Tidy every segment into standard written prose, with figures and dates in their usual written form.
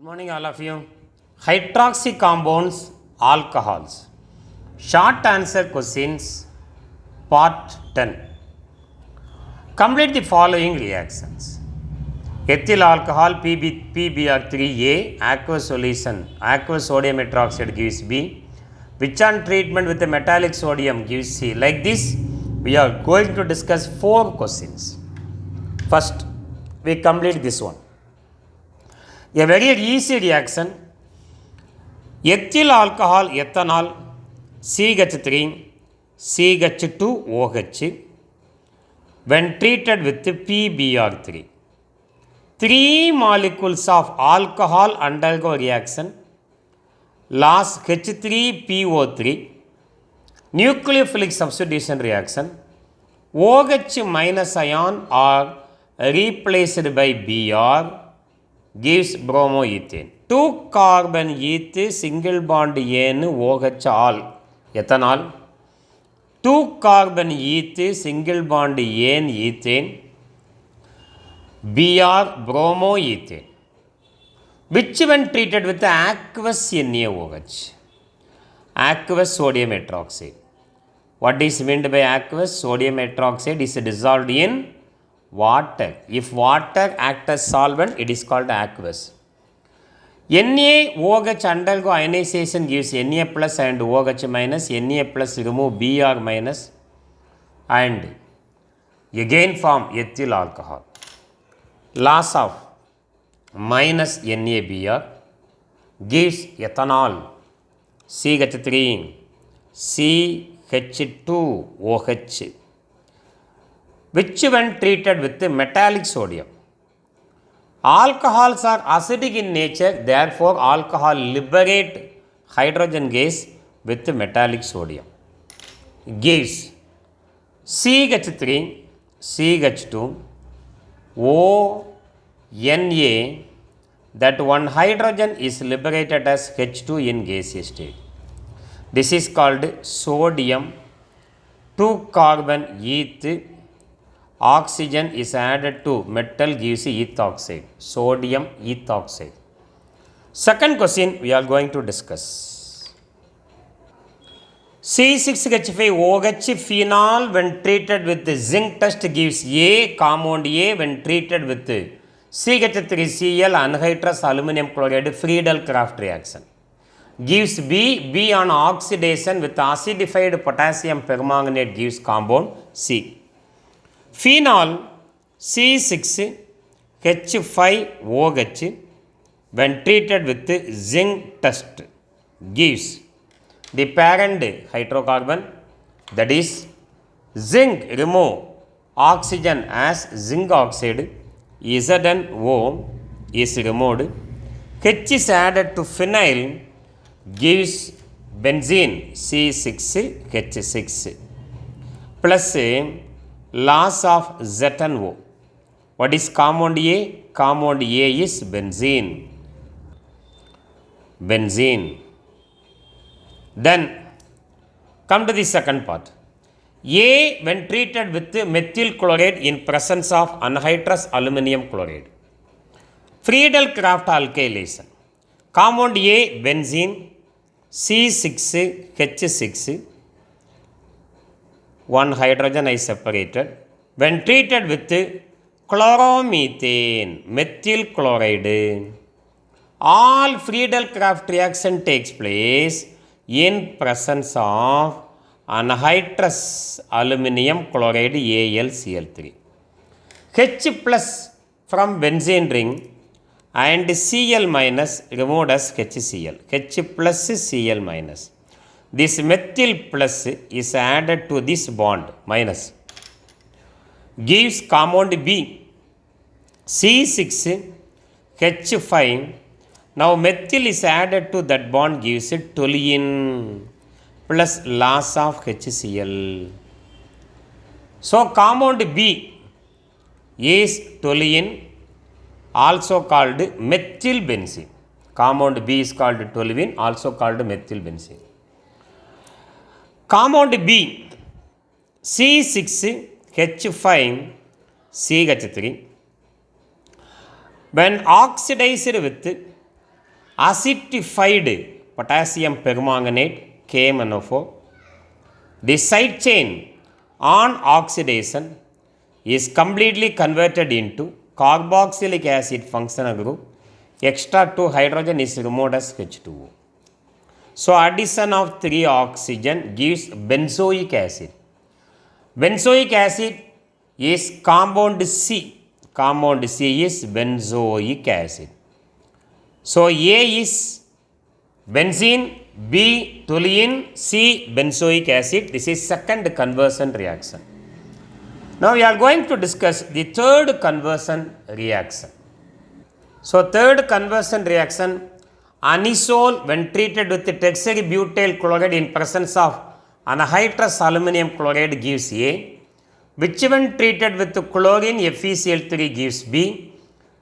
Morning all of you. Hydroxy compounds, alcohols. Short answer questions, part 10. Complete the following reactions. Ethyl alcohol PbR3A aqueous solution, aqueous sodium hydroxide gives B, which on treatment with the metallic sodium gives C. Like this, we are going to discuss 4 questions. First, we complete this one. A very easy reaction. Ethyl alcohol, ethanol, CH3, CH2OH, when treated with PbR3. 3 molecules of alcohol undergo reaction, loss H3PO3, nucleophilic substitution reaction, OH minus ion are replaced by Br, gives bromoethane. 2 carbon eth single bond N OH all ethanol, 2 carbon eth single bond N ethane, Br bromoethane, which when treated with aqueous NaOH, aqueous sodium hydroxide. What is meant by aqueous? Sodium hydroxide is dissolved in water. If water acts as solvent, it is called aqueous. NaOH undergo ionization gives Na plus and OH minus. Na plus remove Br minus and again form ethyl alcohol. Loss of minus NaBr gives ethanol CH3 CH2OH, which when treated with metallic sodium. Alcohols are acidic in nature, therefore alcohol liberate hydrogen gas with metallic sodium. Gives CH3 CH2 ONA, that one hydrogen is liberated as H2 in gaseous state. This is called sodium 2 carbon eth, oxygen is added to metal gives ethoxide, sodium ethoxide. Second question we are going to discuss. C6H5OH phenol when treated with the zinc test gives A, compound A when treated with CH3Cl anhydrous aluminum chloride Friedel-Crafts reaction. Gives B, B on oxidation with acidified potassium permanganate gives compound C. Phenol C6H5OH when treated with zinc test gives the parent hydrocarbon, that is zinc remove oxygen as zinc oxide, ZnO is removed, H is added to phenyl gives benzene C6H6 plus loss of ZnO. What is compound A? Compound A is benzene. Then come to the second part. A when treated with methyl chloride in presence of anhydrous aluminum chloride. Friedel-Crafts alkylation. Compound A benzene C6H6, one hydrogen is separated. When treated with chloromethane, methyl chloride, all Friedel-Crafts reaction takes place in presence of anhydrous aluminum chloride AlCl3. H plus from benzene ring and Cl minus removed as HCl. H plus Cl minus. This methyl plus is added to this bond minus. Gives compound B C6H5. Now methyl is added to that bond gives it toluene plus loss of HCl. So compound B is toluene, also called methyl benzene. Compound B is called toluene, also called methyl benzene. Compound B C6H5CH3 when oxidized with acidified potassium permanganate KMnO4. The side chain on oxidation is completely converted into carboxylic acid functional group. Extra 2 hydrogen is removed as H2O. So addition of 3 oxygen gives benzoic acid. Benzoic acid is compound C. Compound C is benzoic acid. So A is benzene, B toluene, C benzoic acid. This is second conversion reaction. Now we are going to discuss the third conversion reaction. So third conversion reaction, anisole when treated with tertiary butyl chloride in presence of anhydrous aluminum chloride gives A, which when treated with chlorine FeCl3 gives B,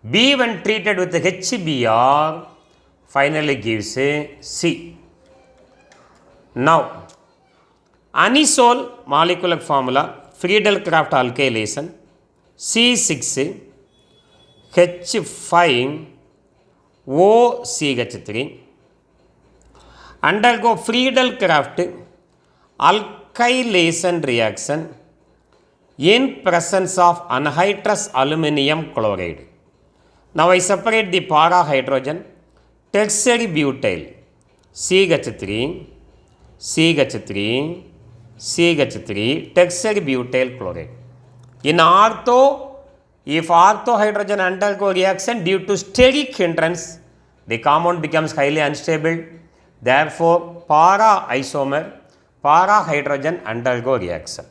B when treated with HBr finally gives a C. Now, anisole molecular formula, Friedel-Crafts alkylation, C6 H5OCH3 undergo Friedel-Crafts alkylation reaction in presence of anhydrous aluminum chloride. Now I separate the para hydrogen, tertiary butyl, CH3, CH3, CH3, tertiary butyl chloride. In ortho, if ortho hydrogen undergo reaction due to steric hindrance, the compound becomes highly unstable. Therefore, para isomer, para hydrogen undergo reaction.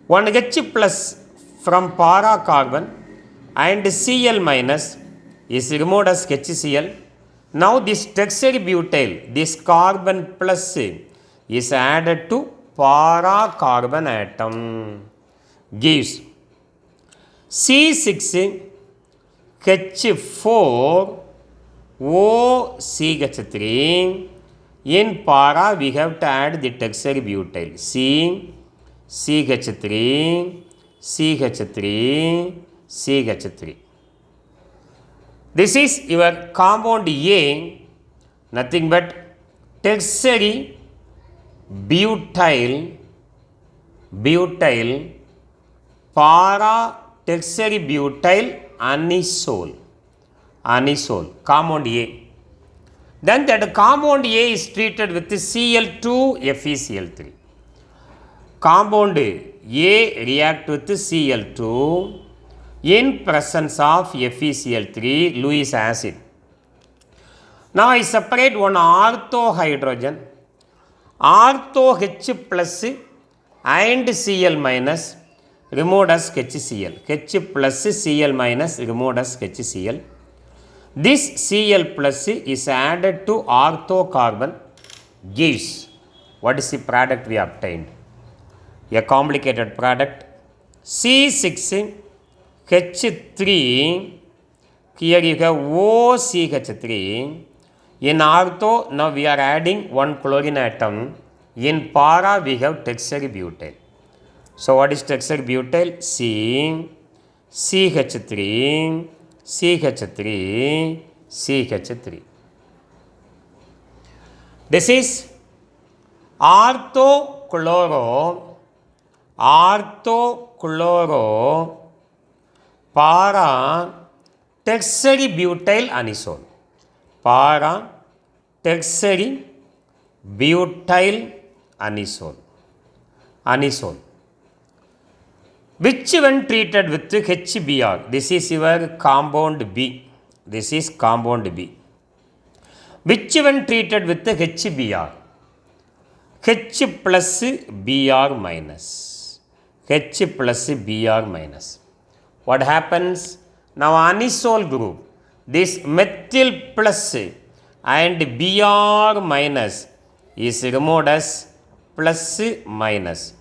One H plus from para carbon and Cl minus is removed as HCl. Now this tertiary butyl, this carbon plus is added to para carbon atom, gives C6 H4OCH3. In para we have to add the tertiary butyl C, CH3, CH3, CH3. This is your compound A, nothing but tertiary butyl para tertiary butyl anisole, compound A. Then that compound A is treated with Cl2 FeCl3. Compound A react with Cl2 in presence of FeCl3, Lewis acid. Now I separate one ortho hydrogen, ortho H plus and Cl minus removed as HCl. H plus Cl minus removed as HCl. This Cl plus is added to ortho carbon, gives what is the product we obtained? A complicated product C6 H3, here you have OCH3. In ortho, now we are adding one chlorine atom. In para, we have tertiary butyl. So what is tertiary butyl? C, CH3, CH3, CH3. This is orthochloro para tertiary butyl anisole. Para tertiary butyl anisole. Which when treated with HBr, this is your compound B. This is compound B. Which when treated with HBr, H plus Br minus. H plus Br minus. What happens? Now anisole group, this methyl plus and Br minus is removed as plus minus.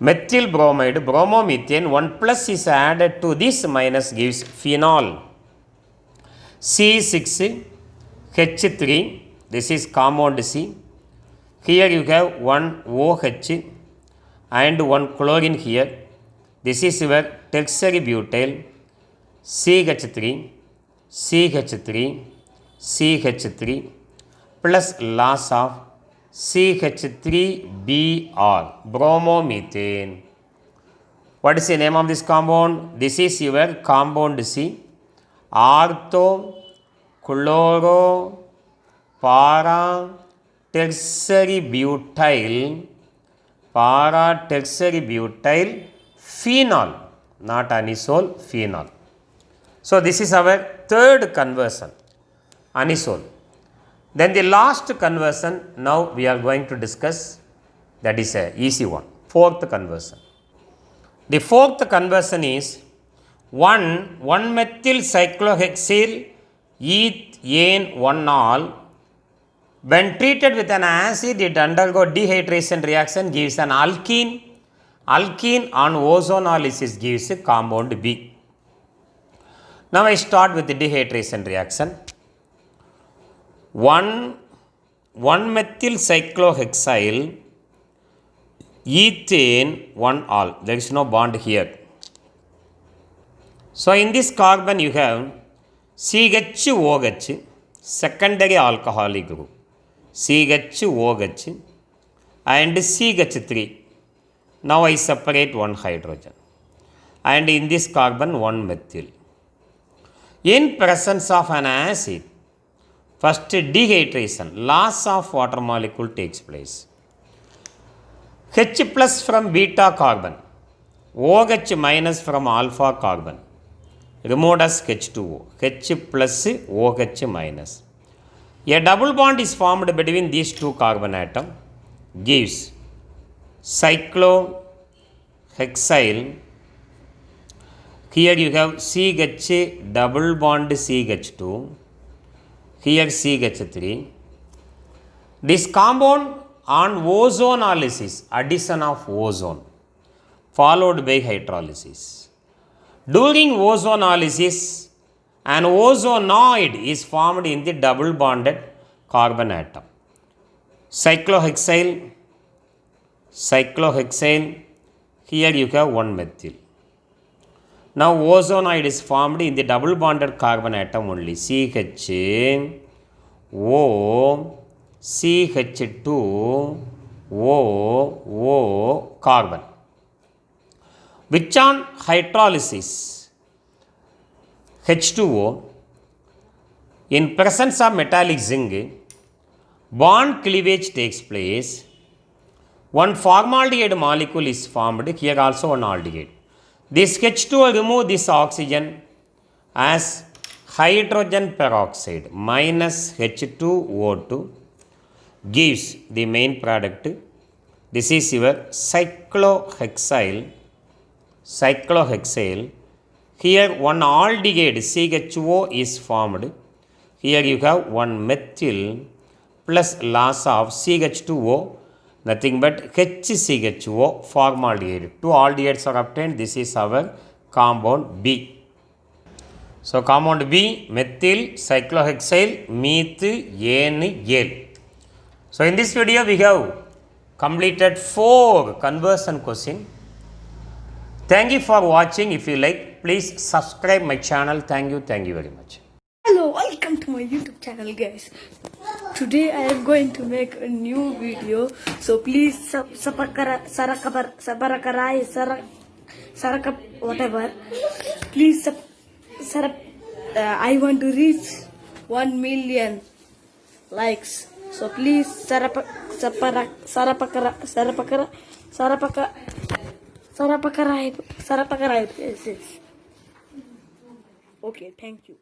Methyl bromide, bromomethane, 1 plus is added to this minus gives phenol. C6 H3, this is compound C. Here you have one OH and one chlorine here. This is your tertiary butyl, CH3, CH3, CH3 plus loss of CH3Br, bromomethane. What is the name of this compound? This is your compound C, ortho chloro para tertiary butyl phenol, not anisole, phenol. So this is our third conversion, anisole. Then the last conversion now we are going to discuss, that is a easy one, fourth conversion. The fourth conversion is 1,1-methyl cyclohexyl ethane 1-ol. When treated with an acid, it undergo dehydration reaction, gives an alkene. Alkene on ozonolysis gives a compound B. Now I start with the dehydration reaction. 1,1-methyl cyclohexyl ethane 1-ol. There is no bond here. So in this carbon you have CHOH, secondary alcoholic group, CHOH and CH3. Now I separate one hydrogen, and in this carbon 1-methyl. In presence of an acid, first dehydration, loss of water molecule takes place. H plus from beta carbon, OH minus from alpha carbon, removed as H2O, H plus OH minus. A double bond is formed between these two carbon atoms, gives cyclohexyl. Here you have CH double bond CH2, here CH3. This compound on ozonolysis, addition of ozone, followed by hydrolysis. During ozonolysis, an ozonoid is formed in the double bonded carbon atom. Cyclohexyl, here you have 1-methyl. Now ozonoid is formed in the double bonded carbon atom only, CHO, CH2, O carbon. Which on hydrolysis, H2O, in presence of metallic zinc, bond cleavage takes place. One formaldehyde molecule is formed, here also one aldehyde. This H2O remove this oxygen as hydrogen peroxide minus H2O2, gives the main product. This is your cyclohexyl. Here one aldehyde CHO is formed. Here you have 1-methyl plus loss of CH2O, nothing but HCHO, formaldehyde. Two aldehydes are obtained. This is our compound B. So compound B, methyl cyclohexyl methane. So in this video we have completed 4 conversion questions. Thank you for watching. If you like, please subscribe my channel. Thank you very much. Hello, welcome to my YouTube channel, guys. Today I am going to make a new video, so please whatever. Please I want to reach 1 million likes. So please sarapakara. Okay, thank you.